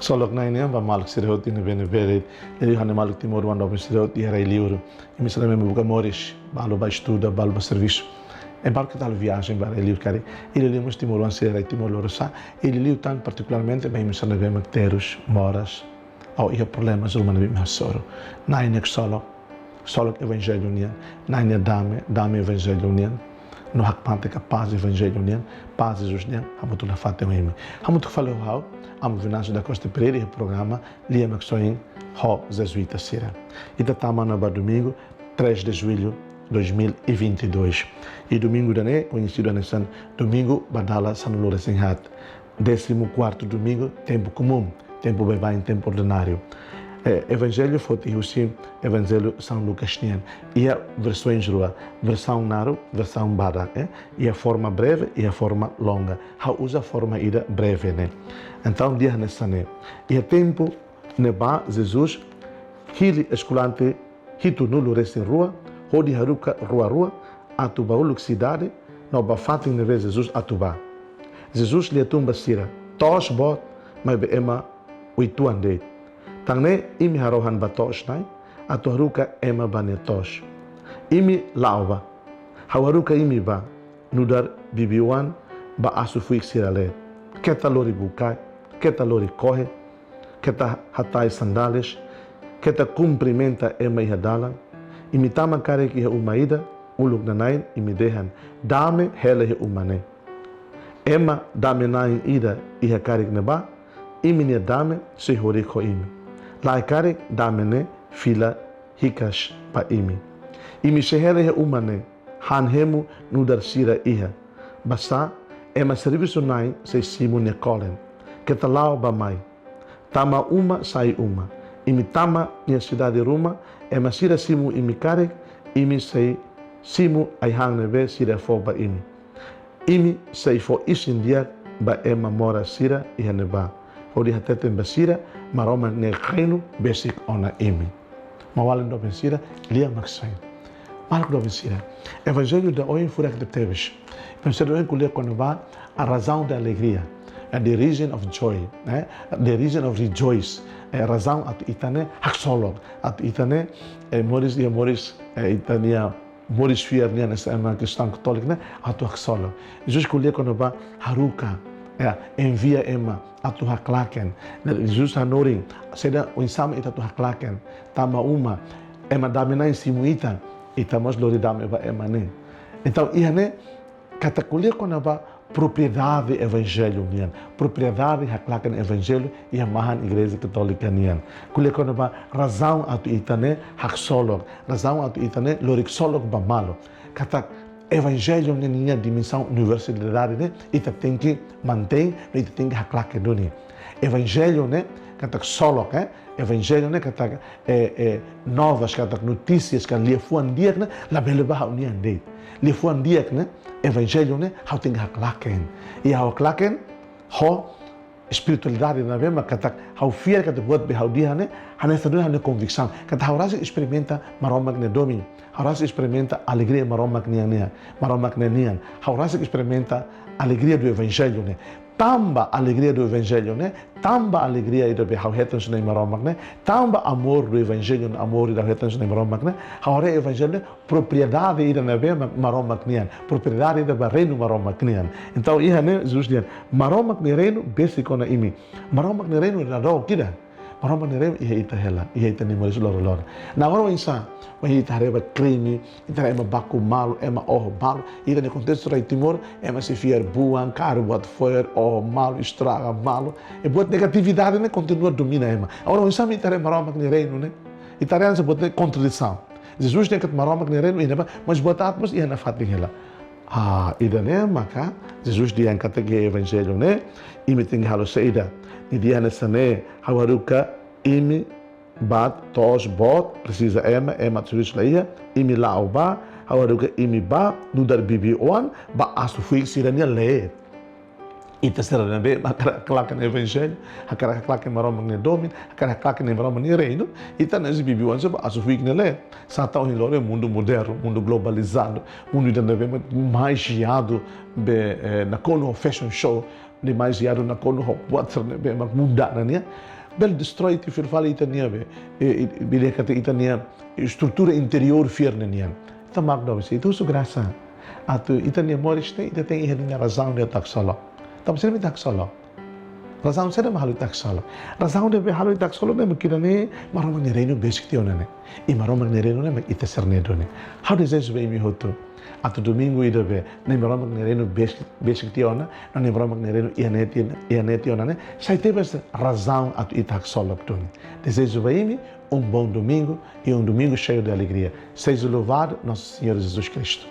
Solok na ini ba maluk sirhot ini bene beret. Ele hane maluk timor wanda ben sirhot era livro. E me salame me buka moris, balo ba estuda, balo ba serviço. É para que tal viagem para ele cara. Ele livro timor wan sira timor lorosa. Ele livro tan particularmente bem me salame macteros, moras. Ao ia problemas humano bem hasoro. Na ini solo. Solok evangelho nian. Na ini dame evangelho nian. No hakpante capaz evangelho nian. Paz Jesus nian. Hamutu na fate mimi. Hamutu falou how. Amo Venâncio da Costa Pereira e programa Lia Maxoin Ho Jesuíta Sira. E da Tamana para domingo, 3 de julho de 2022. E domingo da né, conhecido nesse domingo, Badala San Lula Sinhat. 14º domingo, tempo comum, tempo bebá em tempo ordinário. Evangelho foi o Evangelho São Lucas Nian. E a versões rua, versão naru, versão bada, e a forma breve e a forma longa. Ha usa a forma ida breve, né? Então dia nessa né. E a tempo neba Jesus hili esculante hitu nulo resta em rua, hodi haruka rua atuba uluk cidade, no bafati neve Jesus atuba. Jesus lhe tumba sira, tos bot, mas be ema uituande. Tangne imi harohan batos nai, atu haruka ema banetos. Imi lauba, hawaruka imi ba, nudar bibiwan ba asufuik sirale. Keta lori bukai, keta lori corre, keta hatai sandales, keta cumprimenta ema ihadala, imitama karek iha umaida, uluk nanain imi dehan, dame hele he umane. Ema dame nain ida iha karek neba, imi nia dame se horiko imi. Lai karek dame ne fila hikas pa imi. Imi se hele he umane, hanhemu nudar sira iha, basa ema serviço nai se simu ne kolen. Keta lao ba mai. Tama uma sai uma. Imi tama nia cidade ruma, ema sira simu imi karek, imi sei simu ai hang neve sira fo ba imi. Imi sei fo isindia ba ema mora sira iha neba. Hodi hatete basira, maroma ne reino basic ona imi. Mawalen do bensira, lia maxain. Malco do bensira. Evangelho da hoje fura que teves. Evangelho hoje colher quando vai a razão da alegria. The reason of joy, the reason of rejoice. A razão at itane haksolog, at itane Moris itania Moris Fiernia nessa questão católica, né? Atu haksolog. Jesus colher quando vai haruka. Envia ema atu haklaken. Jesus hanoring seda o insama ita atu haklaken. Tama uma ema damina em simuita ita mas lori dame ba ema ne. Então ihane katakulia kona ba propriedade evangelho nian, propriedade haklaken evangelho e a mahan igreja católica nian. Kulia kona ba razão atu itane haksolog, razão atu itane lorixolog ba malo. Katak evangelho nem dimensão universalidade né e tem que manter e tem que haklaken doni evangelho né kata solo né evangelho né kata novas kata notícias que lhe fuan dia né la bela ba unian de lhe fuan dia né evangelho né how tem que haklaken e how haklaken ho espiritualidade na mesma kata how fear kata buat be how dia né hanessa do hane convicção kata how rasa experimenta maromak ne domi how rasa experimenta alegria maromak nian maromak nian how rasa experimenta alegria do evangelho né tamba alegria do evangelho né tamba alegria do be how hetans ne maromak né tamba amor do evangelho amor do hetans ne maromak né how re evangelho propriedade ida na mesma maromak nian propriedade da reino maromak nian então ia né Jesus diz maromak ne reino basic na imi maromak ne reino na do kida maromak ne reino ia ita hela ia ita ni moris lor na hora insa vai ita reba crime ita ema baku malo ema malo ita ne contexto rai timor ema se fiar buan caro what for malo estraga malo e bot negatividade né continua domina ema agora insa ita reba maromak ne reino né ita reba se bot contradição Jesus tem que maromak ne reino ina mas botat mas ia na fatin hela ida né maka Jesus dia kata ke evangelho né imi ting halo seida ni dia nessa né hawaruka imi bat tos bot precisa ema tulis laia imi lauba hawaruka imi ba nudar bibi on ba asufui sirania le ita será bem makara klaken evangelho hakara klaken maromak ne domin hakara klaken maromak ne reino ita nas bibi on so asufui ne le satão em lore mundo moderno mundo globalizado mundo ainda bem mais giado na kono fashion show de mais giado na kono water ne bem muda na Bel destrói te fala itania itania estrutura interior firme nian. Então magno você itu su graça. Atu itania moris te ita tem ihna razão de tak solo. Então você me tak solo. Razão você não halu tak solo. Razão de halu tak solo mesmo que ne maroma nereno basic te onane. E maroma nereno ne ita serne ne. How does this way me hoto? Atu domingo ida be ne maroma nereno basic te ona, ne maroma nereno ianeti onane. Sai te bes razão atu itak solo tone. Desejo vai bom domingo e domingo cheio de alegria. Seja louvado nosso Senhor Jesus Cristo.